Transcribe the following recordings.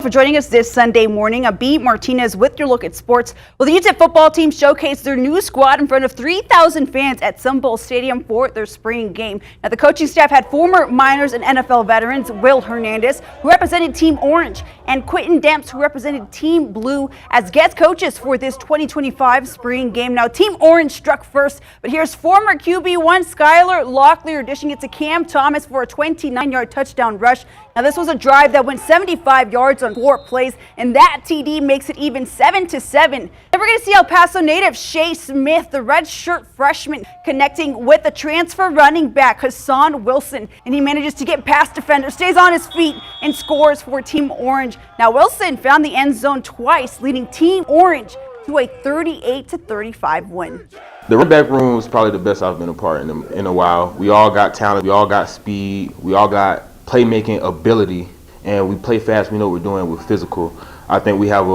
For joining us this Sunday morning. Bea Martinez with your look at sports. Well, the UTEP football team showcased their new squad in front of 3,000 fans at Sun Bowl Stadium for their spring game. Now, the coaching staff had former Miners and NFL veterans Will Hernandez, who represented Team Orange, and Quentin Demps, who represented Team Blue, as guest coaches for this 2025 spring game. Now, Team Orange struck first, but here's former QB1 Skylar Locklear dishing it to Cam Thomas for a 29-yard touchdown rush. Now, this was a drive that went 75 yards on 4 plays, and that TD makes it even 7-7. Then we're going to see El Paso native Shea Smith, the redshirt freshman, connecting with a transfer running back Hassan Wilson, and he manages to get past defenders, stays on his feet, and scores for Team Orange. Now, Wilson found the end zone twice, leading Team Orange to a 38-35 win. The running back room was probably the best I've been a part in a while. We all got talent, we all got speed, we all got playmaking ability, and we play fast. We know what we're doing. We're physical. I think we have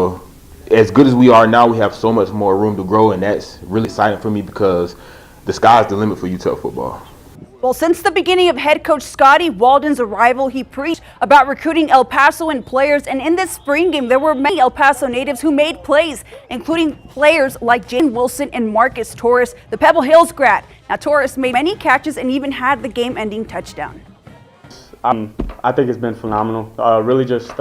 as good as we are now, we have so much more room to grow, and that's really exciting for me because the sky's the limit for UTEP football. Well, since the beginning of head coach Scotty Walden's arrival, he preached about recruiting El Pasoan players, and in this spring game, there were many El Paso natives who made plays, including players like Jaden Wilson and Marcus Torres, the Pebble Hills grad. Now, Torres made many catches and even had the game-ending touchdown. I think it's been phenomenal. Really just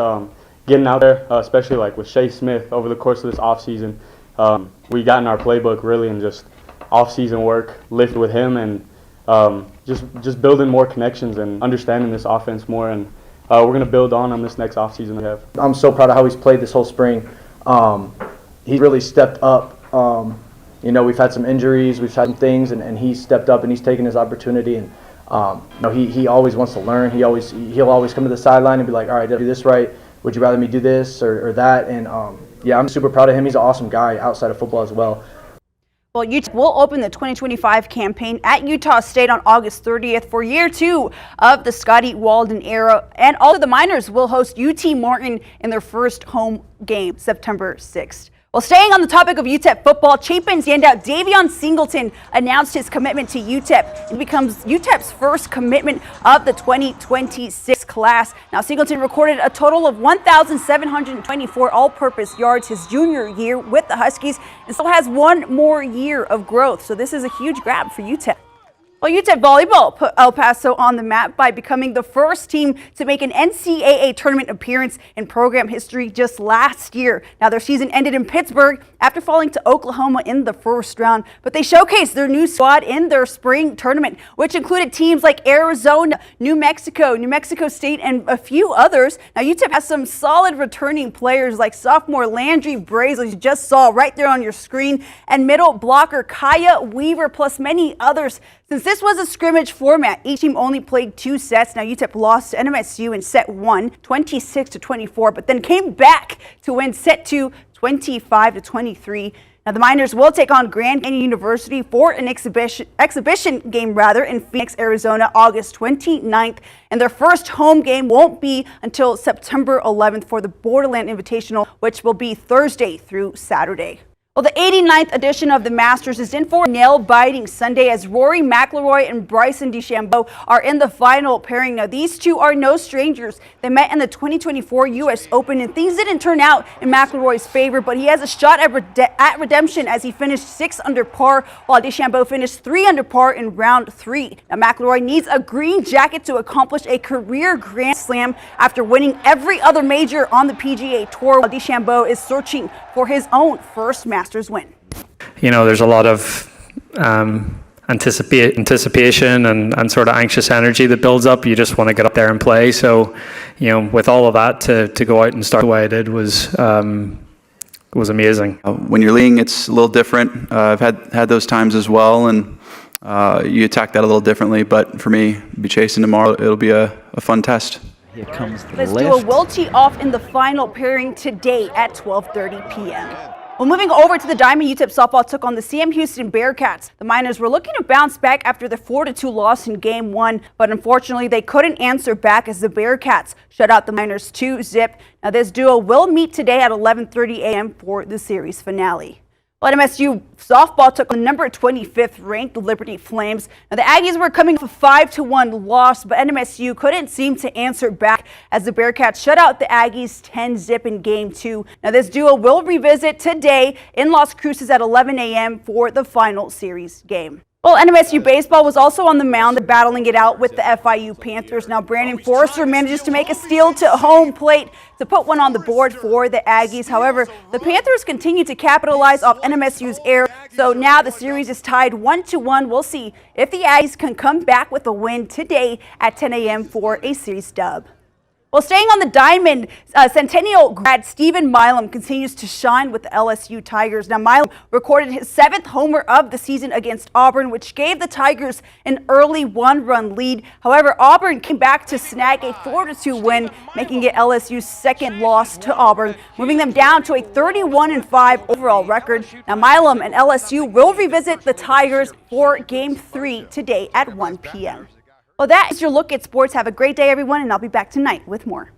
getting out there, especially like with Shea Smith over the course of this offseason. We got in our playbook really and just off-season work, lifted with him, and just building more connections and understanding this offense more. And we're going to build on this next offseason we have. I'm so proud of how he's played this whole spring. He really stepped up. We've had some injuries, we've had some things, and he's stepped up and he's taken his opportunity. And he always wants to learn. He'll always come to the sideline and be like, all right, did I do this right? Would you rather me do this or that? And yeah, I'm super proud of him. He's an awesome guy outside of football as well. Well, UTEP will open the 2025 campaign at Utah State on August 30th for year 2 of the Scotty Walden era. And all of the Miners will host UT Martin in their first home game, September 6th. Well, staying on the topic of UTEP football, Chapin standout Davion Singleton announced his commitment to UTEP. It becomes UTEP's first commitment of the 2026 class. Now, Singleton recorded a total of 1,724 all-purpose yards his junior year with the Huskies and still has one more year of growth. So this is a huge grab for UTEP. Well, UTEP volleyball put El Paso on the map by becoming the first team to make an NCAA tournament appearance in program history just last year. Now, their season ended in Pittsburgh after falling to Oklahoma in the first round, but they showcased their new squad in their spring tournament, which included teams like Arizona, New Mexico State, and a few others. Now, UTEP has some solid returning players like sophomore Landry Braze, as you just saw right there on your screen, and middle blocker Kaya Weaver, plus many others. Since this was a scrimmage format, each team only played 2 sets. Now, UTEP lost to NMSU in set 1, 26-24, but then came back to win set 2, 25-23. Now, the Miners will take on Grand Canyon University for an exhibition game in Phoenix, Arizona, August 29th. And their first home game won't be until September 11th for the Borderland Invitational, which will be Thursday through Saturday. Well, the 89th edition of the Masters is in for a nail-biting Sunday as Rory McIlroy and Bryson DeChambeau are in the final pairing. Now, these two are no strangers. They met in the 2024 U.S. Open, and things didn't turn out in McIlroy's favor, but he has a shot at redemption as he finished 6 under par, while DeChambeau finished 3 under par in round 3. Now, McIlroy needs a green jacket to accomplish a career Grand Slam after winning every other major on the PGA Tour, while DeChambeau is searching for his own first Masters win. You know, there's a lot of anticipation and sort of anxious energy that builds up. You just want to get up there and play. So, you know, with all of that, to go out and start the way I did was amazing. When you're leading, it's a little different. I've had those times as well, and you attack that a little differently. But for me, be chasing tomorrow, it'll be a fun test. Here comes the Let's lift. do a will tee off in the final pairing today at 12:30 p.m. Well, moving over to the Diamond, UTEP softball took on the CM Houston Bearcats. The Miners were looking to bounce back after the 4-2 loss in Game 1, but unfortunately they couldn't answer back as the Bearcats shut out the Miners 2-0. Now, this duo will meet today at 11:30 a.m. for the series finale. Well, MSU softball took on the number 25th ranked Liberty Flames. Now, the Aggies were coming off a 5-1 loss, but NMSU couldn't seem to answer back as the Bearcats shut out the Aggies 10-zip in Game 2. Now, this duo will revisit today in Las Cruces at 11 a.m. for the final series game. Well, NMSU baseball was also on the mound battling it out with the FIU Panthers. Now, Brandon Forrester manages to make a steal to home plate to put one on the board for the Aggies. However, the Panthers continue to capitalize off NMSU's error. So now the series is tied 1-1. We'll see if the Aggies can come back with a win today at 10 a.m. for a series dub. Well, staying on the diamond, Centennial grad Stephen Milam continues to shine with the LSU Tigers. Now, Milam recorded his 7th homer of the season against Auburn, which gave the Tigers an early 1-run lead. However, Auburn came back to snag a 4-2 win, making it LSU's second loss to Auburn, moving them down to a 31-5 overall record. Now, Milam and LSU will revisit the Tigers for Game 3 today at 1 p.m. Well, that is your look at sports. Have a great day, everyone, and I'll be back tonight with more.